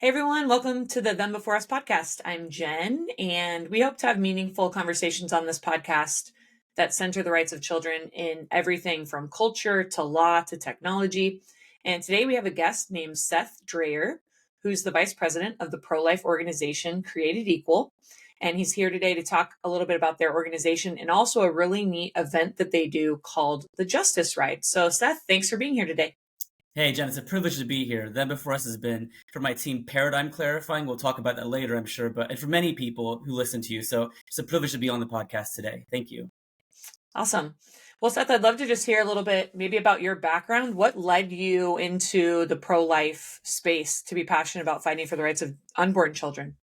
Hey everyone, welcome to the Them Before Us podcast. I'm Jenn, and we hope to have meaningful conversations on this podcast that center the rights of children in everything from culture to law to technology. And today we have a guest named Seth Drayer, who's the vice president of the pro-life organization Created Equal. And he's here today to talk a little bit about their organization and also a really neat event that they do called the Justice Ride. So Seth, thanks for being here today. Hey, Jen, it's a privilege to be here. Them Before Us has been, for my team, paradigm clarifying. We'll talk about that later, I'm sure, and for many people who listen to you. So it's a privilege to be on the podcast today. Thank you. Awesome. Well, Seth, I'd love to just hear a little bit maybe about your background. What led you into the pro-life space to be passionate about fighting for the rights of unborn children?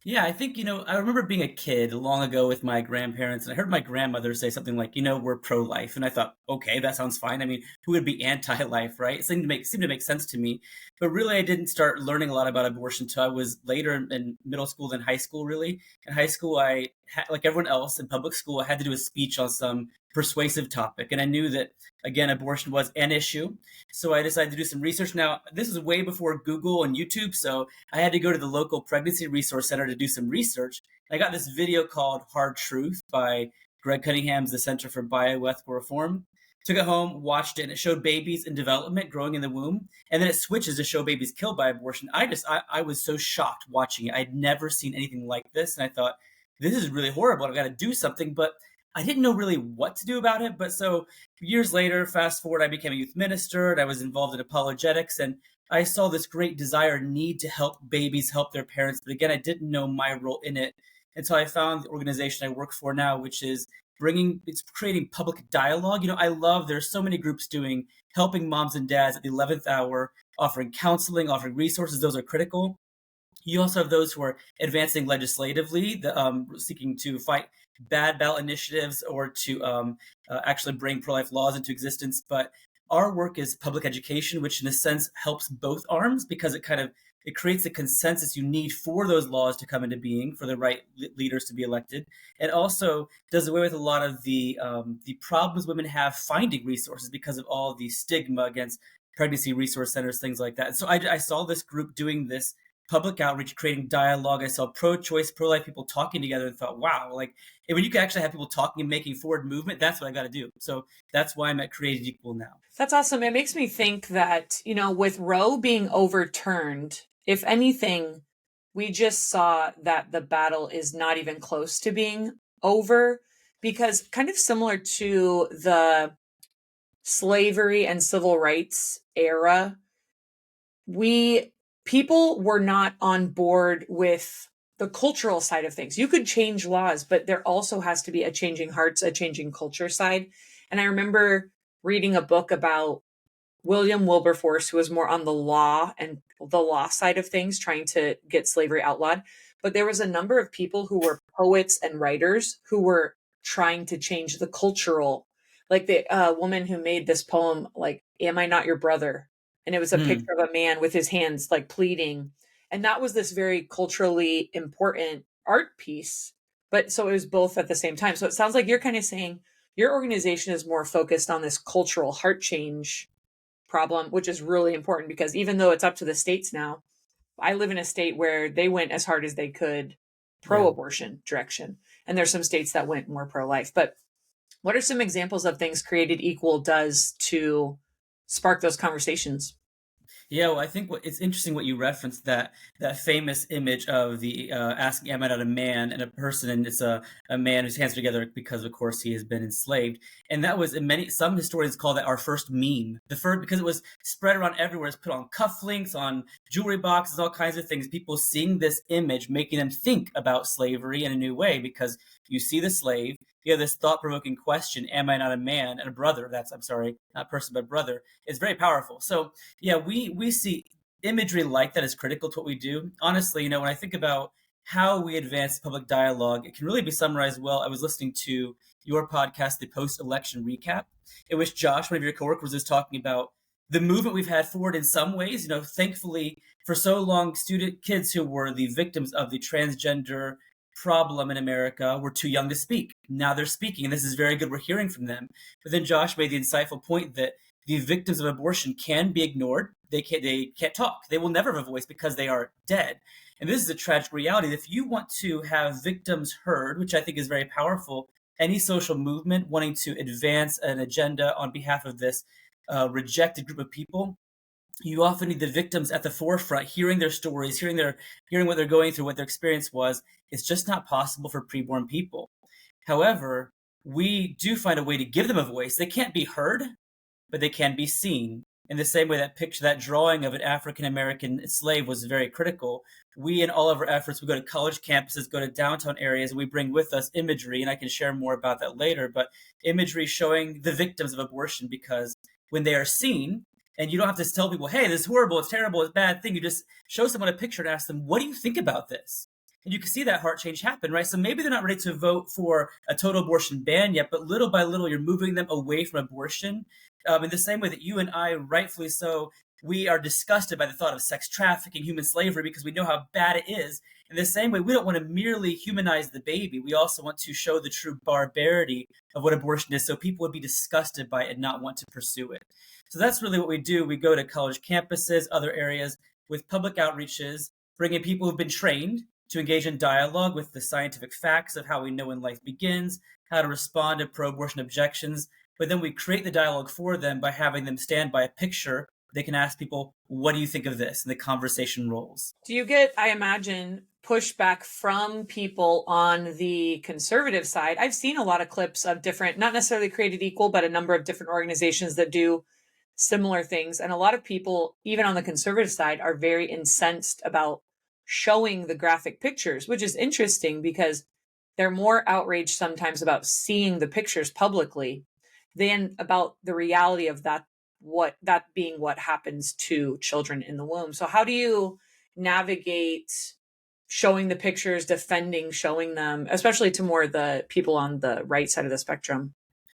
Yeah, I think, I remember being a kid long ago with my grandparents, and I heard my grandmother say something like, we're pro-life. And I thought, okay, that sounds fine. I mean, who would be anti-life, right? It seemed to make sense to me. But really, I didn't start learning a lot about abortion until I was later in middle school than high school, really. In high school, I had, like everyone else in public school, I had to do a speech on some persuasive topic. And I knew that, again, abortion was an issue. So I decided to do some research. Now, this is way before Google and YouTube, so I had to go to the local pregnancy resource center to do some research. I got this video called Hard Truth by Greg Cunningham's The Center for Bioethical Reform. Took it home, watched it, and it showed babies in development growing in the womb. And then it switches to show babies killed by abortion. I was so shocked watching it. I'd never seen anything like this. And I thought, this is really horrible. I've got to do something. But I didn't know really what to do about it. But so years later, fast forward, I became a youth minister and I was involved in apologetics. And I saw this great desire, need to help babies help their parents. But again, I didn't know my role in it until I found the organization I work for now, which is creating public dialogue. There's so many groups helping moms and dads at the 11th hour, offering counseling, offering resources. Those are critical. You also have those who are advancing legislatively, seeking to fight bad ballot initiatives or to actually bring pro-life laws into existence. But our work is public education, which in a sense helps both arms because it creates the consensus you need for those laws to come into being, for the right leaders to be elected. It also does away with a lot of the problems women have finding resources because of all the stigma against pregnancy resource centers, things like that. And so I saw this group doing this public outreach, creating dialogue. I saw pro-choice, pro-life people talking together and thought, wow, when you can actually have people talking and making forward movement, that's what I got to do. So that's why I'm at Created Equal now. That's awesome. It makes me think that, with Roe being overturned, if anything, we just saw that the battle is not even close to being over, because kind of similar to the slavery and civil rights era, people were not on board with the cultural side of things. You could change laws, but there also has to be a changing hearts, a changing culture side. And I remember reading a book about William Wilberforce, who was more on the law and the law side of things, trying to get slavery outlawed. But there was a number of people who were poets and writers who were trying to change the cultural, like the woman who made this poem, like, "Am I Not Your Brother?" And it was a picture of a man with his hands like pleading. And that was this very culturally important art piece. But so it was both at the same time. So it sounds like you're kind of saying your organization is more focused on this cultural heart change problem, which is really important because even though it's up to the states now, I live in a state where they went as hard as they could pro-abortion direction. And there's some states that went more pro-life. But what are some examples of things Created Equal does to spark those conversations? Yeah, well, I think it's interesting what you referenced, that famous image of the asking, "Am I not a man?" and a person, and it's a man whose hands are together because, of course, he has been enslaved. And that was, some historians call that our first meme. The first, because it was spread around everywhere. It's put on cufflinks, on jewelry boxes, all kinds of things. People seeing this image, making them think about slavery in a new way, because you see the slave, you have this thought-provoking question, "Am I not a man?" and a brother, not person, but brother, is very powerful. So yeah, we see imagery like that is critical to what we do. Honestly, when I think about how we advance public dialogue, it can really be summarized well. I was listening to your podcast, the Post-Election Recap, in which Josh, one of your coworkers, is talking about the movement we've had forward in some ways. Thankfully, for so long, kids who were the victims of the transgender problem in America were too young to speak. Now they're speaking, and this is very good. We're hearing from them. But then Josh made the insightful point that the victims of abortion can be ignored. they can't talk. They will never have a voice because they are dead. And this is a tragic reality. If you want to have victims heard, which I think is very powerful, any social movement wanting to advance an agenda on behalf of this rejected group of people, you often need the victims at the forefront, hearing their stories, hearing what they're going through, what their experience was. It's just not possible for preborn people. However, we do find a way to give them a voice. They can't be heard, but they can be seen. In the same way that picture, that drawing of an African American slave was very critical. We, in all of our efforts, we go to college campuses, go to downtown areas, and we bring with us imagery, and I can share more about that later, but imagery showing the victims of abortion, because when they are seen, and you don't have to tell people, hey, this is horrible, it's terrible, it's a bad thing. You just show someone a picture and ask them, what do you think about this? And you can see that heart change happen, right? So maybe they're not ready to vote for a total abortion ban yet, but little by little, you're moving them away from abortion. In the same way that you and I, rightfully so, we are disgusted by the thought of sex trafficking, human slavery, because we know how bad it is. In the same way, we don't want to merely humanize the baby. We also want to show the true barbarity of what abortion is, so people would be disgusted by it and not want to pursue it. So that's really what we do. We go to college campuses, other areas with public outreaches, bringing people who've been trained to engage in dialogue with the scientific facts of how we know when life begins, how to respond to pro-abortion objections. But then we create the dialogue for them by having them stand by a picture. They can ask people, what do you think of this? And the conversation rolls. Do you get, I imagine, pushback from people on the conservative side? I've seen a lot of clips of different, not necessarily Created Equal, but a number of different organizations that do similar things. And a lot of people, even on the conservative side, are very incensed about showing the graphic pictures, which is interesting because they're more outraged sometimes about seeing the pictures publicly than about the reality of that, what that being what happens to children in the womb. So how do you navigate showing the pictures, defending showing them, especially to more the people on the right side of the spectrum?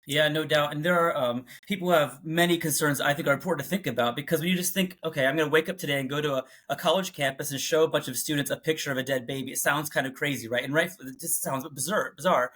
Yeah, no doubt. And there are people who have many concerns I think are important to think about, because when you just think, okay, I'm going to wake up today and go to a college campus and show a bunch of students a picture of a dead baby, it sounds kind of crazy, right? And right, it just sounds bizarre.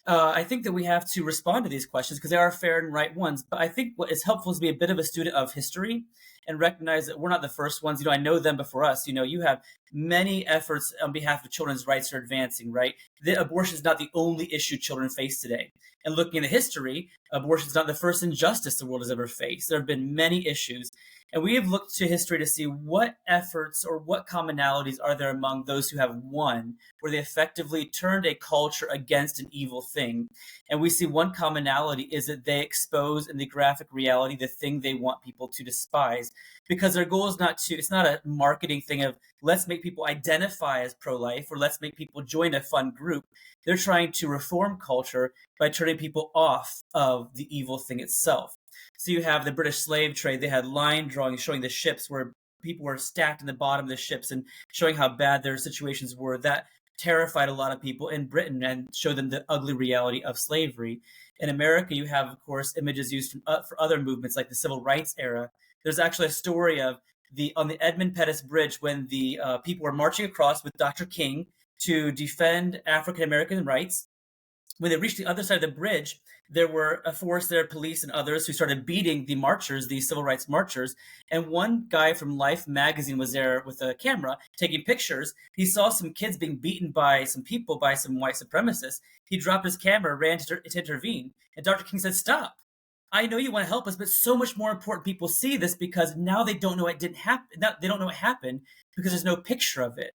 I think that we have to respond to these questions because they are fair and right ones. But I think what is helpful is to be a bit of a student of history and recognize that we're not the first ones. I know them before us. You have many efforts on behalf of children's rights are advancing, right? Abortion is not the only issue children face today. And looking into history, abortion is not the first injustice the world has ever faced. There have been many issues. And we have looked to history to see what efforts or what commonalities are there among those who have won, where they effectively turned a culture against an evil thing. And we see one commonality is that they expose in the graphic reality the thing they want people to despise. Because their goal is it's not a marketing thing of let's make people identify as pro-life or let's make people join a fun group. They're trying to reform culture by turning people off of the evil thing itself. So you have the British slave trade. They had line drawings showing the ships where people were stacked in the bottom of the ships and showing how bad their situations were. That terrified a lot of people in Britain and showed them the ugly reality of slavery. In America, you have, of course, images used for other movements like the Civil Rights era. There's actually a story of on the Edmund Pettus Bridge when the people were marching across with Dr. King to defend African American rights. When they reached the other side of the bridge, there were a force there, police and others, who started beating the marchers, the civil rights marchers. And one guy from Life magazine was there with a camera taking pictures. He saw some kids being beaten by some people, by some white supremacists. He dropped his camera, ran to intervene. And Dr. King said, stop. I know you want to help us, but so much more important people see this because now they don't know it didn't happen. They don't know what happened because there's no picture of it.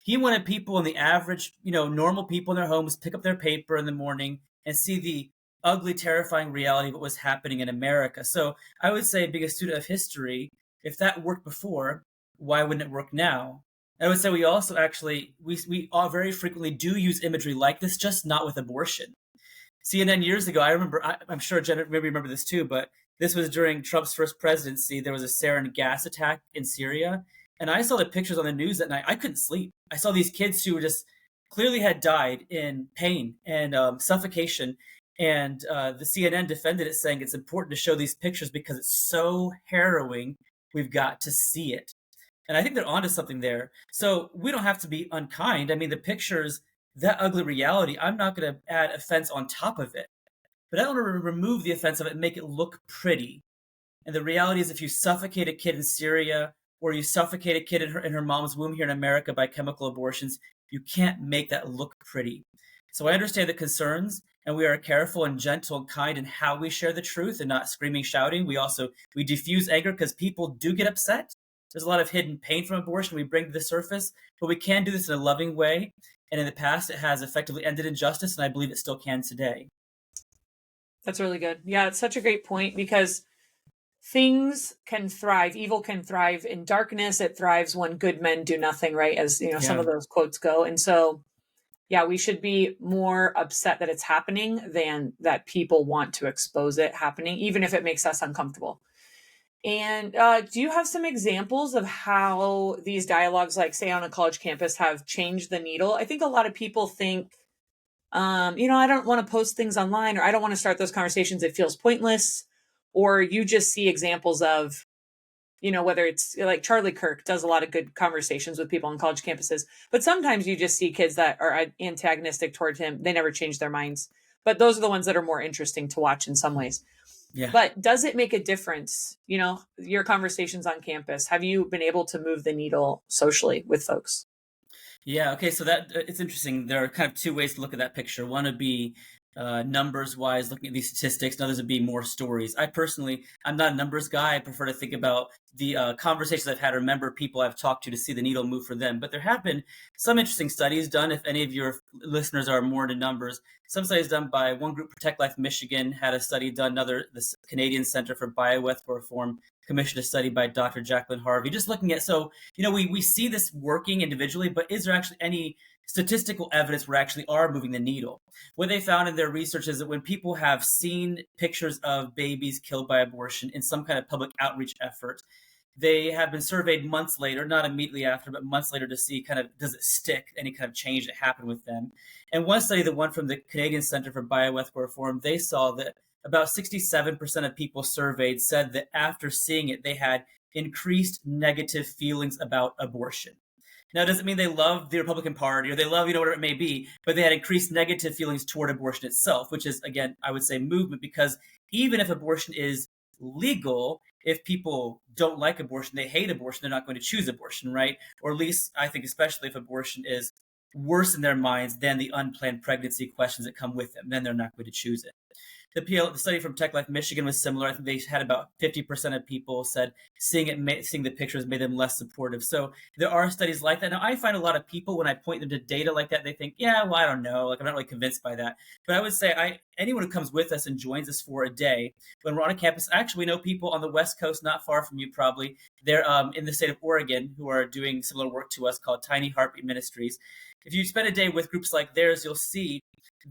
He wanted people in the average, normal people in their homes pick up their paper in the morning and see the ugly, terrifying reality of what was happening in America. So I would say, being a student of history, if that worked before, why wouldn't it work now? I would say we also we all very frequently do use imagery like this, just not with abortion. CNN years ago, I remember, I'm sure Jenn maybe remember this too, but this was during Trump's first presidency. There was a sarin gas attack in Syria. And I saw the pictures on the news that night. I couldn't sleep. I saw these kids who just clearly had died in pain and suffocation. And the CNN defended it, saying it's important to show these pictures because it's so harrowing. We've got to see it. And I think they're onto something there. So we don't have to be unkind. I mean, the pictures, that ugly reality, I'm not going to add offense on top of it. But I want to remove the offense of it and make it look pretty. And the reality is, if you suffocate a kid in Syria or you suffocate a kid in her mom's womb here in America by chemical abortions, you can't make that look pretty. So I understand the concerns, and we are careful and gentle and kind in how we share the truth and not screaming, shouting. We diffuse anger because people do get upset. There's a lot of hidden pain from abortion we bring to the surface, but we can do this in a loving way. And in the past, it has effectively ended injustice, and I believe it still can today. That's really good. Yeah, it's such a great point because things can thrive, evil can thrive in darkness. It thrives when good men do nothing, right? As you know, some Yeah. of those quotes go. And so, yeah, we should be more upset that it's happening than that people want to expose it happening, even if it makes us uncomfortable. And do you have some examples of how these dialogues, like say on a college campus, have changed the needle? I think a lot of people think, I don't want to post things online, or I don't want to start those conversations. It feels pointless. Or you just see examples of, whether it's like Charlie Kirk does a lot of good conversations with people on college campuses, but sometimes you just see kids that are antagonistic toward him. They never change their minds. But those are the ones that are more interesting to watch in some ways. Yeah. But does it make a difference? Your conversations on campus, have you been able to move the needle socially with folks? Yeah. Okay. So that it's interesting. There are kind of two ways to look at that picture. One would be numbers wise, looking at these statistics, and others would be more stories. I personally, I'm not a numbers guy. I prefer to think about the conversations I've had or remember people I've talked to see the needle move for them. But there have been some interesting studies done. If any of your listeners are more into numbers, some studies done by one group, Protect Life Michigan, had a study done. Another, the Canadian Center for Bioethical Reform, commissioned a study by Dr. Jacqueline Harvey, just looking at, so, we see this working individually, but is there actually any statistical evidence where actually are moving the needle? What they found in their research is that when people have seen pictures of babies killed by abortion in some kind of public outreach effort, they have been surveyed months later, not immediately after, but months later, to see kind of, does it stick, any kind of change that happened with them. And one study, the one from the Canadian Center for Bioethical Reform, they saw that about 67% of people surveyed said that after seeing it, they had increased negative feelings about abortion. Now, it doesn't mean they love the Republican Party or they love, whatever it may be, but they had increased negative feelings toward abortion itself, which is, again, I would say movement, because even if abortion is legal, if people don't like abortion, they hate abortion, they're not going to choose abortion, right? Or at least, I think, especially if abortion is worse in their minds than the unplanned pregnancy questions that come with them, then they're not going to choose it. The study from Tech Life Michigan was similar. I think they had about 50% of people said seeing the pictures made them less supportive. So there are studies like that. Now, I find a lot of people, when I point them to data like that, they think, yeah, well, I don't know. Like, I'm not really convinced by that. But I would say anyone who comes with us and joins us for a day, when we're on a campus, actually, we know people on the West Coast, not far from you probably. They're in the state of Oregon who are doing similar work to us called Tiny Heartbeat Ministries. If you spend a day with groups like theirs, you'll see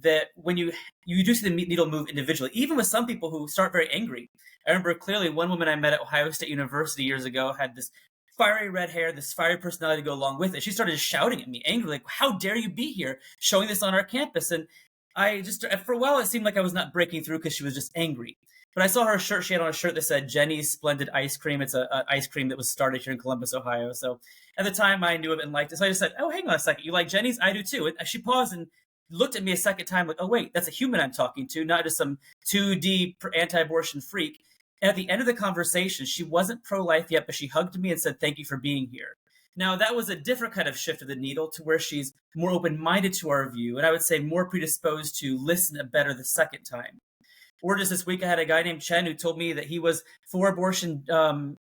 that when you do see the needle move individually, even with some people who start very angry. I remember clearly one woman I met at Ohio State University years ago had this fiery red hair, this fiery personality to go along with it. She started shouting at me angrily, like, how dare you be here showing this on our campus? And I just, for a while, it seemed like I was not breaking through because she was just angry. But I saw her shirt. She had on a shirt that said Jenny's Splendid Ice Cream. It's a ice cream that was started here in Columbus, Ohio. So at the time, I knew of it and liked it. So I just said, oh, hang on a second. You like Jenny's? I do too. And she paused and looked at me a second time like, oh, wait, that's a human I'm talking to, not just some 2D anti-abortion freak. And at the end of the conversation, she wasn't pro-life yet, but she hugged me and said, thank you for being here. Now, that was a different kind of shift of the needle to where she's more open-minded to our view, and I would say more predisposed to listen better the second time. Or just this week, I had a guy named Chen who told me that he was for abortion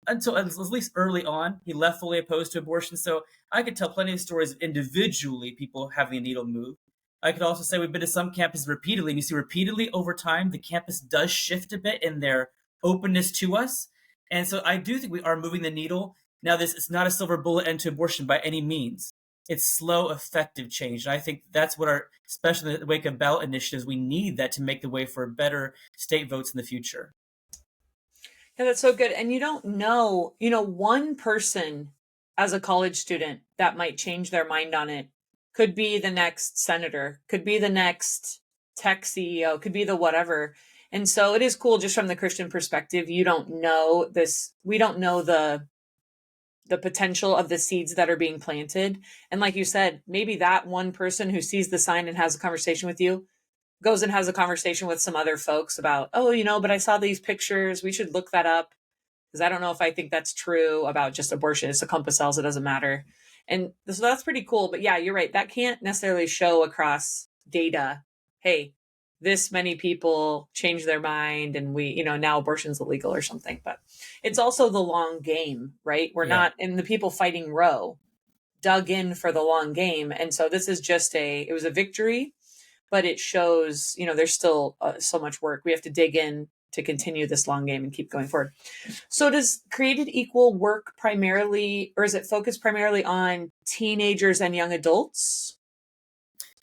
until at least early on. He left fully opposed to abortion. So I could tell plenty of stories of individually people having the needle move. I could also say we've been to some campuses repeatedly, and you see repeatedly over time, the campus does shift a bit in their openness to us. And so I do think we are moving the needle. Now, it's not a silver bullet end to abortion by any means. It's slow, effective change. And I think that's what especially in the wake of ballot initiatives, we need that to make the way for better state votes in the future. Yeah, that's so good. And you don't know, one person as a college student that might change their mind on it could be the next senator, could be the next tech CEO, could be the whatever. And so it is cool just from the Christian perspective. You don't know this. We don't know the potential of the seeds that are being planted. And like you said, maybe that one person who sees the sign and has a conversation with you goes and has a conversation with some other folks about, but I saw these pictures. We should look that up. Because I don't know if I think that's true about just abortion. It's a clump of cells, it doesn't matter. And so that's pretty cool. But yeah, you're right. That can't necessarily show across data, hey, this many people change their mind and we, now abortion's illegal or something. But it's also the long game, right? We're Yeah. not, and the people fighting Roe dug in for the long game. And so this is just it was a victory, but it shows, there's still so much work. We have to dig in to continue this long game and keep going forward. So does Created Equal work primarily, or is it focused primarily on teenagers and young adults?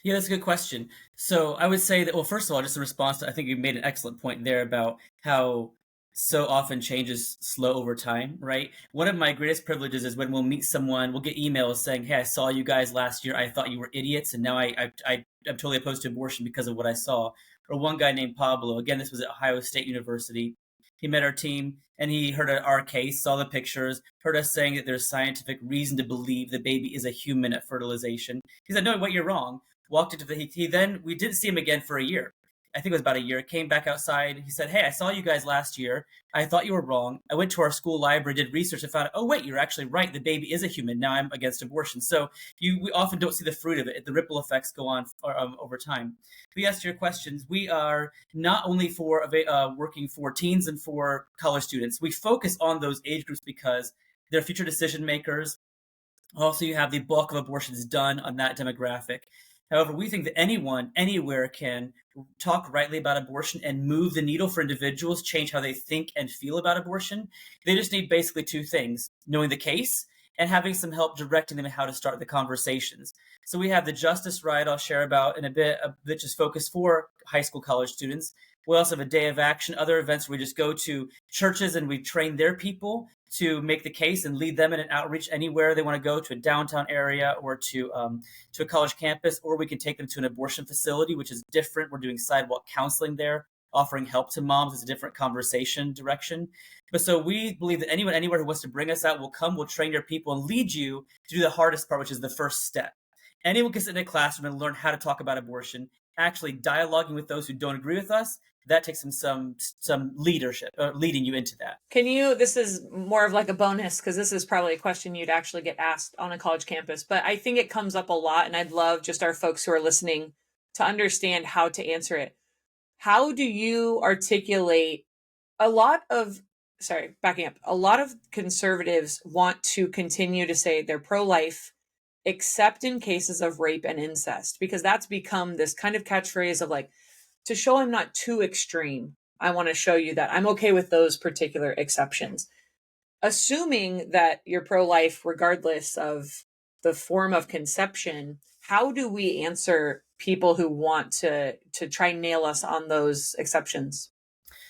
Yeah, that's a good question. So I would say that, well, first of all, just in response to, I think you made an excellent point there about how so often change is slow over time, right? One of my greatest privileges is when we'll meet someone, we'll get emails saying, "Hey, I saw you guys last year. I thought you were idiots, and now I'm totally opposed to abortion because of what I saw." Or one guy named Pablo, again, this was at Ohio State University. He met our team and he heard our case, saw the pictures, heard us saying that there's scientific reason to believe the baby is a human at fertilization. He said, "No, wait, you're wrong." Walked into the he then we didn't see him again for a year. I think it was about a year. Came back outside. He said, "Hey, I saw you guys last year. I thought you were wrong. I went to our school library, did research, and found out, oh wait, you're actually right. The baby is a human. Now I'm against abortion." So we often don't see the fruit of it. The ripple effects go on over time. We asked your questions. We are not only for working for teens and for college students. We focus on those age groups because they're future decision makers. Also, you have the bulk of abortions done on that demographic. However, we think that anyone, anywhere can talk rightly about abortion and move the needle for individuals, change how they think and feel about abortion. They just need basically two things: knowing the case and having some help directing them in how to start the conversations. So we have the Justice Ride I'll share about in a bit, which is focused for high school, college students. We also have a day of action, other events where we just go to churches and we train their people to make the case and lead them in an outreach anywhere they want to go, to a downtown area or to a college campus, or we can take them to an abortion facility, which is different. We're doing sidewalk counseling there, offering help to moms. It's a different conversation direction. But so we believe that anyone, anywhere who wants to bring us out will come, will train your people and lead you to do the hardest part, which is the first step. Anyone can sit in a classroom and learn how to talk about abortion, actually dialoguing with those who don't agree with us. That takes some leadership, leading you into that. This is more of like a bonus because this is probably a question you'd actually get asked on a college campus, but I think it comes up a lot and I'd love just our folks who are listening to understand how to answer it. How do you articulate backing up, a lot of conservatives want to continue to say they're pro-life, except in cases of rape and incest, because that's become this kind of catchphrase of like, to show I'm not too extreme, I want to show you that I'm okay with those particular exceptions. Assuming that you're pro-life regardless of the form of conception, how do we answer people who want to try and nail us on those exceptions?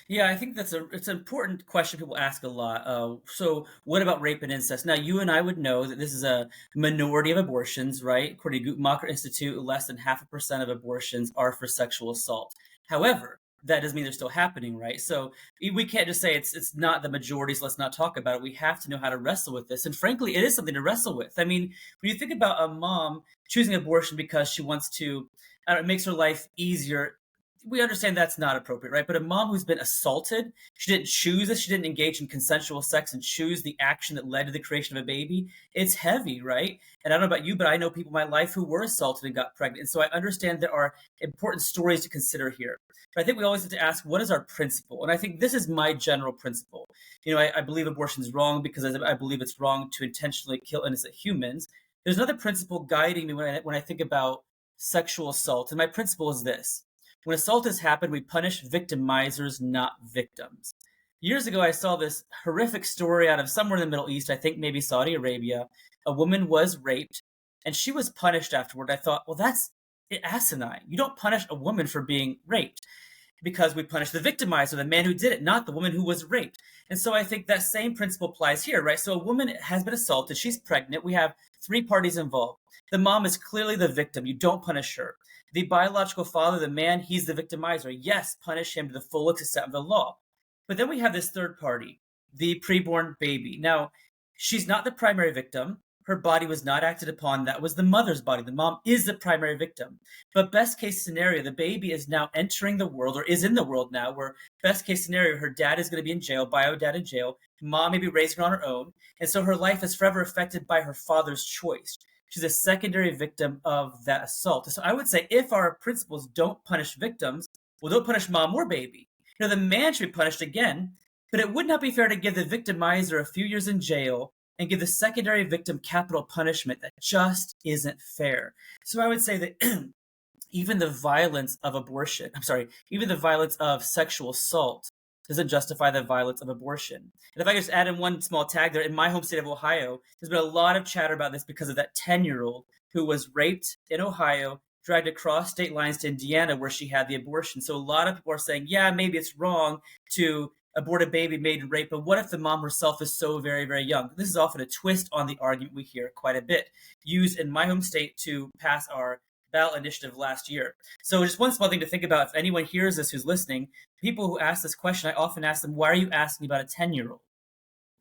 Yeah, I think it's an important question people ask a lot. So, what about rape and incest? Now, you and I would know that this is a minority of abortions, right? According to Guttmacher Institute, less than 0.5% of abortions are for sexual assault. However, that doesn't mean they're still happening, right? So we can't just say it's not the majority, so let's not talk about it. We have to know how to wrestle with this, and frankly, it is something to wrestle with. I mean, when you think about a mom choosing abortion because she wants to, it makes her life easier, we understand that's not appropriate, right? But a mom who's been assaulted, she didn't choose this, she didn't engage in consensual sex and choose the action that led to the creation of a baby. It's heavy, right? And I don't know about you, but I know people in my life who were assaulted and got pregnant. And so I understand there are important stories to consider here. But I think we always have to ask, what is our principle? And I think this is my general principle. I believe abortion is wrong because I believe it's wrong to intentionally kill innocent humans. There's another principle guiding me when I think about sexual assault. And my principle is this: when assault has happened, we punish victimizers, not victims. Years ago, I saw this horrific story out of somewhere in the Middle East, I think maybe Saudi Arabia. A woman was raped, and she was punished afterward. I thought, well, that's asinine. You don't punish a woman for being raped, because we punish the victimizer, the man who did it, not the woman who was raped. And so I think that same principle applies here, right? So a woman has been assaulted. She's pregnant. We have 3 parties involved. The mom is clearly the victim. You don't punish her. The biological father, the man, he's the victimizer. Yes, punish him to the full extent of the law. But then we have this third party, the preborn baby. Now, she's not the primary victim. her body was not acted upon. That was the mother's body. The mom is the primary victim. But best case scenario, the baby is now entering the world, or is in the world now, where best case scenario, her dad is going to be in jail, bio dad in jail. Mom may be raising her on her own. And so her life is forever affected by her father's choice. She's a secondary victim of that assault. So I would say if our principles don't punish victims, well, don't punish mom or baby. The man should be punished again, but it would not be fair to give the victimizer a few years in jail and give the secondary victim capital punishment. That just isn't fair. So I would say that even the violence of abortion, even the violence of sexual assault doesn't justify the violence of abortion. And if I could just add in one small tag there, in my home state of Ohio, there's been a lot of chatter about this because of that 10-year-old who was raped in Ohio, dragged across state lines to Indiana where she had the abortion. So a lot of people are saying, yeah, maybe it's wrong to abort a baby made in rape, but what if the mom herself is so very, very young? This is often a twist on the argument we hear quite a bit, used in my home state to pass our ballot initiative last year. So just one small thing to think about, if anyone hears this who's listening, people who ask this question, I often ask them, why are you asking about a 10-year-old?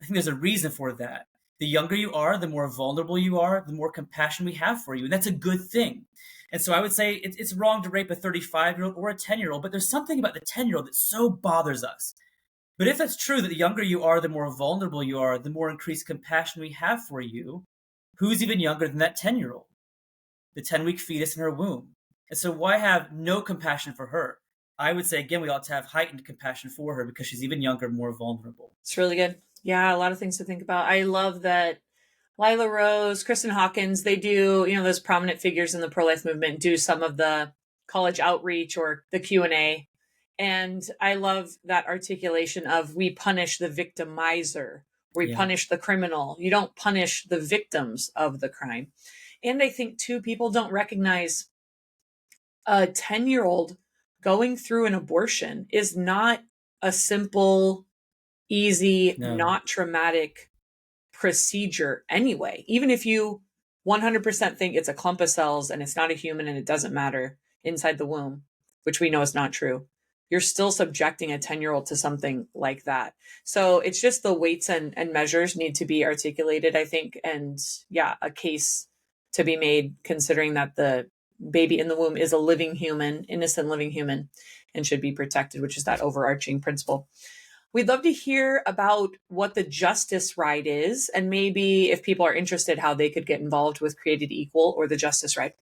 I think there's a reason for that. The younger you are, the more vulnerable you are, the more compassion we have for you. And that's a good thing. And so I would say it's wrong to rape a 35-year-old or a 10-year-old, but there's something about the 10-year-old that so bothers us. But if it's true that the younger you are, the more vulnerable you are, the more increased compassion we have for you, who's even younger than that 10-year-old? The 10-week fetus in her womb. And so why have no compassion for her? I would say, again, we ought to have heightened compassion for her because she's even younger, more vulnerable. It's really good. Yeah, a lot of things to think about. I love that Lila Rose, Kristen Hawkins, they do, those prominent figures in the pro-life movement do some of the college outreach or the Q&A. And I love that articulation of we punish the victimizer, we punish the criminal. You don't punish the victims of the crime. And I think, too, people don't recognize a 10-year-old going through an abortion is not a simple, easy, not traumatic procedure anyway. Even if you 100% think it's a clump of cells and it's not a human and it doesn't matter inside the womb, which we know is not true, you're still subjecting a 10-year-old to something like that. So it's just the weights and measures need to be articulated, I think. And yeah, a case to be made considering that the baby in the womb is a living human, innocent living human, and should be protected, which is that overarching principle. We'd love to hear about what the Justice Ride is, and maybe if people are interested, how they could get involved with Created Equal or the Justice Ride.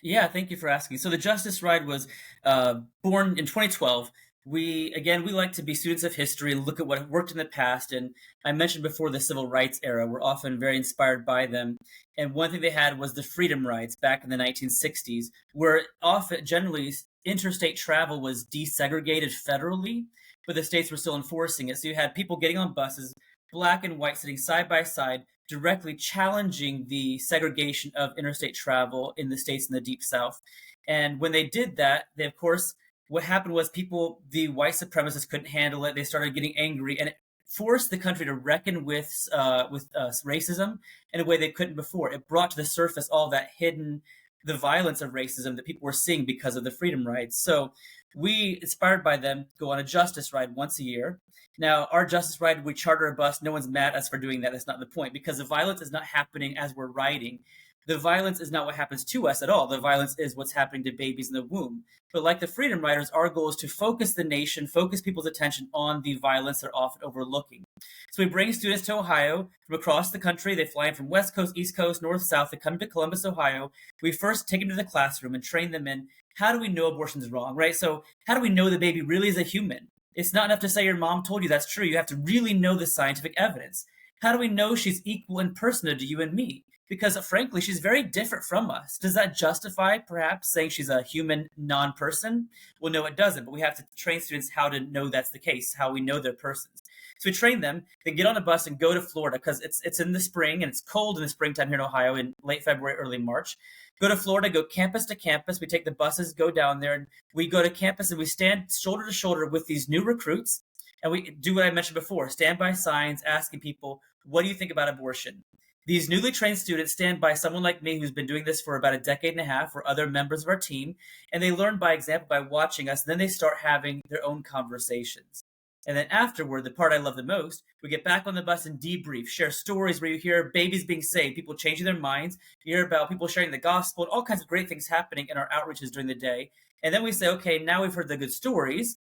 Yeah, thank you for asking. So the Justice Ride was born in 2012. We like to be students of history and look at what worked in the past. And I mentioned before the civil rights era. We're often very inspired by them. And one thing they had was the freedom rides back in the 1960s, where often, generally, interstate travel was desegregated federally, but the states were still enforcing it. So you had people getting on buses, black and white, sitting side by side, directly challenging the segregation of interstate travel in the states in the Deep South. And when they did that, they, of course, what happened was the white supremacists couldn't handle it. They started getting angry, and it forced the country to reckon with racism in a way they couldn't before. It brought to the surface all that the violence of racism that people were seeing because of the freedom rides. So we, inspired by them, go on a justice ride once a year. Now, our justice ride, we charter a bus. No one's mad at us for doing that. That's not the point, because the violence is not happening as we're riding. The violence is not what happens to us at all. The violence is what's happening to babies in the womb. But like the Freedom Riders, our goal is to focus the nation, focus people's attention on the violence they're often overlooking. So we bring students to Ohio from across the country. They fly in from West Coast, East Coast, North, South. They come to Columbus, Ohio. We first take them to the classroom and train them in, how do we know abortion is wrong, right? So how do we know the baby really is a human? It's not enough to say your mom told you that's true. You have to really know the scientific evidence. How do we know she's equal in personhood to you and me? Because frankly, she's very different from us. Does that justify perhaps saying she's a human non-person? Well, no, it doesn't. But we have to train students how to know that's the case, how we know they're persons. So we train them, they get on a bus and go to Florida, because it's in the spring and it's cold in the springtime here in Ohio in late February, early March. Go to Florida, go campus to campus. We take the buses, go down there, and we go to campus and we stand shoulder to shoulder with these new recruits. And we do what I mentioned before, stand by signs, asking people, what do you think about abortion? These newly trained students stand by someone like me who's been doing this for about a decade and a half, or other members of our team, and they learn by example by watching us, and then they start having their own conversations. And then afterward, the part I love the most, we get back on the bus and debrief, share stories where you hear babies being saved, people changing their minds, you hear about people sharing the gospel, and all kinds of great things happening in our outreaches during the day. And then we say, okay, now we've heard the good stories.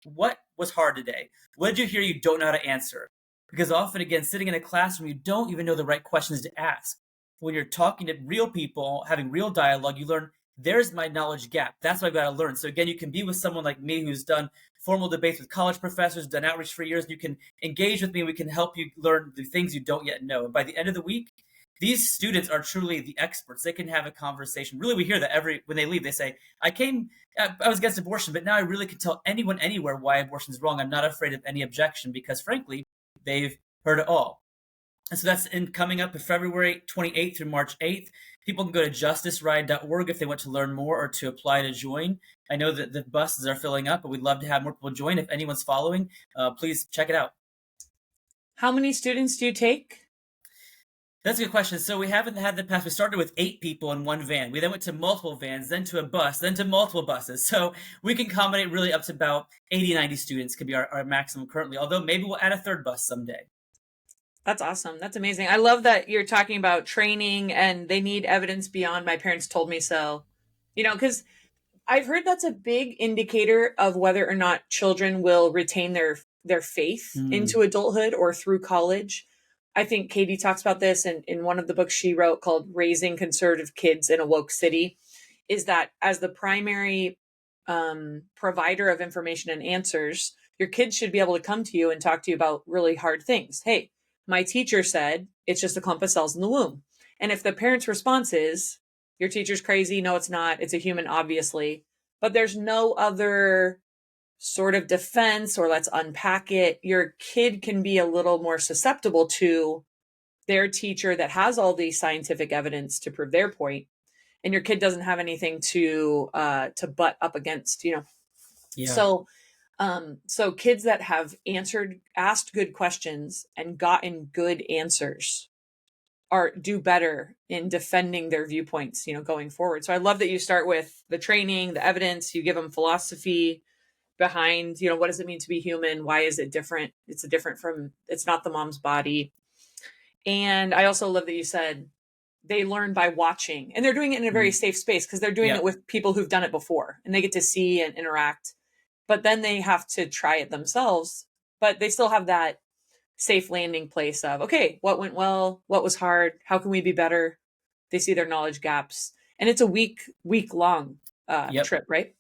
What was hard today? What did you hear you don't know how to answer? Because often, again, sitting in a classroom, you don't even know the right questions to ask. When you're talking to real people, having real dialogue, you learn there's my knowledge gap. That's what I've got to learn. So again, you can be with someone like me who's done formal debates with college professors, done outreach for years, and you can engage with me. We can help you learn the things you don't yet know. And by the end of the week, these students are truly the experts. They can have a conversation. Really, we hear that when they leave, they say, I was against abortion, but now I really can tell anyone anywhere why abortion is wrong. I'm not afraid of any objection because frankly, they've heard it all. And so that's coming up in February 28th through March 8th. People can go to justiceriot.org if they want to learn more or to apply to join. I know that the buses are filling up, but we'd love to have more people join. If anyone's following, please check it out. How many students do you take? That's a good question. So we haven't had the past. We started with 8 people in one van. We then went to multiple vans, then to a bus, then to multiple buses. So we can accommodate really up to about 80, 90 students could be our maximum currently, although maybe we'll add a third bus someday. That's awesome. That's amazing. I love that you're talking about training and they need evidence beyond my parents told me so. Because I've heard that's a big indicator of whether or not children will retain their faith into adulthood or through college. I think Katie talks about this in one of the books she wrote called Raising Conservative Kids in a Woke City, is that as the primary provider of information and answers, your kids should be able to come to you and talk to you about really hard things. Hey, my teacher said it's just a clump of cells in the womb. And if the parent's response is, your teacher's crazy, no, it's not, it's a human, obviously, but there's no other sort of defense or let's unpack it, your kid can be a little more susceptible to their teacher that has all the scientific evidence to prove their point, and your kid doesn't have anything to butt up against. Yeah. So kids that have asked good questions and gotten good answers do better in defending their viewpoints, going forward. So I love that you start with the training, the evidence, you give them philosophy behind, what does it mean to be human? Why is it different? It's not the mom's body. And I also love that you said they learn by watching, and they're doing it in a very safe space because they're doing it with people who've done it before and they get to see and interact, but then they have to try it themselves, but they still have that safe landing place of, okay, what went well? What was hard? How can we be better? They see their knowledge gaps, and it's a week long trip, right?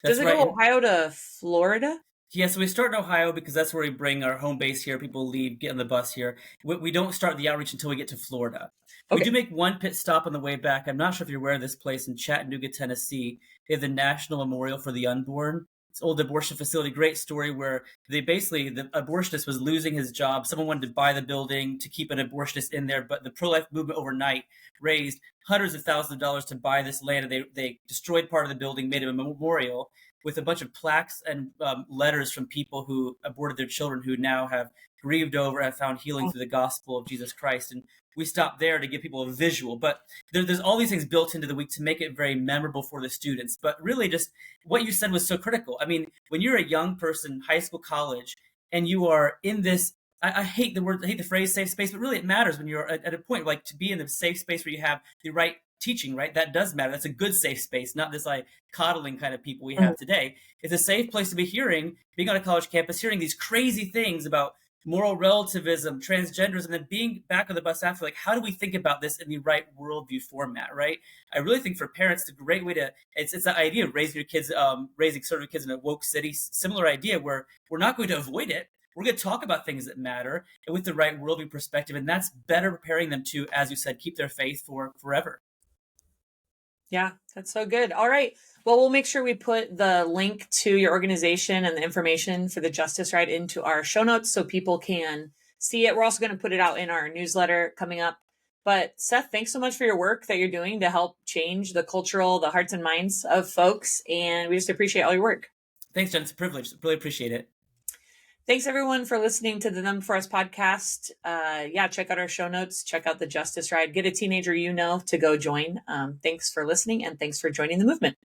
That's Does it right. go Ohio to Florida? Yeah, so we start in Ohio because that's where we bring our home base here. People leave, get on the bus here. We don't start the outreach until we get to Florida. Okay. We do make one pit stop on the way back. I'm not sure if you're aware of this place in Chattanooga, Tennessee. They have the National Memorial for the Unborn. It's an old abortion facility. Great story where the abortionist was losing his job. Someone wanted to buy the building to keep an abortionist in there, but the pro-life movement overnight raised hundreds of thousands of dollars to buy this land. And they destroyed part of the building, made it a memorial with a bunch of plaques and letters from people who aborted their children who now have grieved over and found healing through the gospel of Jesus Christ. And we stopped there to give people a visual. But there's all these things built into the week to make it very memorable for the students. But really just what you said was so critical. I mean, when you're a young person, high school, college, and you are in this, I hate the phrase safe space, but really it matters when you're at a point like to be in the safe space where you have the right teaching, right? That does matter. That's a good safe space, not this like coddling kind of people we have today. It's a safe place to be being on a college campus, hearing these crazy things about moral relativism, transgenderism, and then being back on the bus after, like, how do we think about this in the right worldview format, right? I really think for parents, it's a great way it's the idea of raising your kids, raising conservative kids in a woke city, similar idea where we're not going to avoid it. We're going to talk about things that matter and with the right worldview perspective. And that's better preparing them to, as you said, keep their faith for forever. Yeah, that's so good. All right. Well, we'll make sure we put the link to your organization and the information for the Justice Ride into our show notes so people can see it. We're also going to put it out in our newsletter coming up. But Seth, thanks so much for your work that you're doing to help change the hearts and minds of folks. And we just appreciate all your work. Thanks, Jen. It's a privilege. Really appreciate it. Thanks, everyone, for listening to the Them Before Us podcast. Check out our show notes. Check out the Justice Ride. Get a teenager to go join. Thanks for listening, and thanks for joining the movement.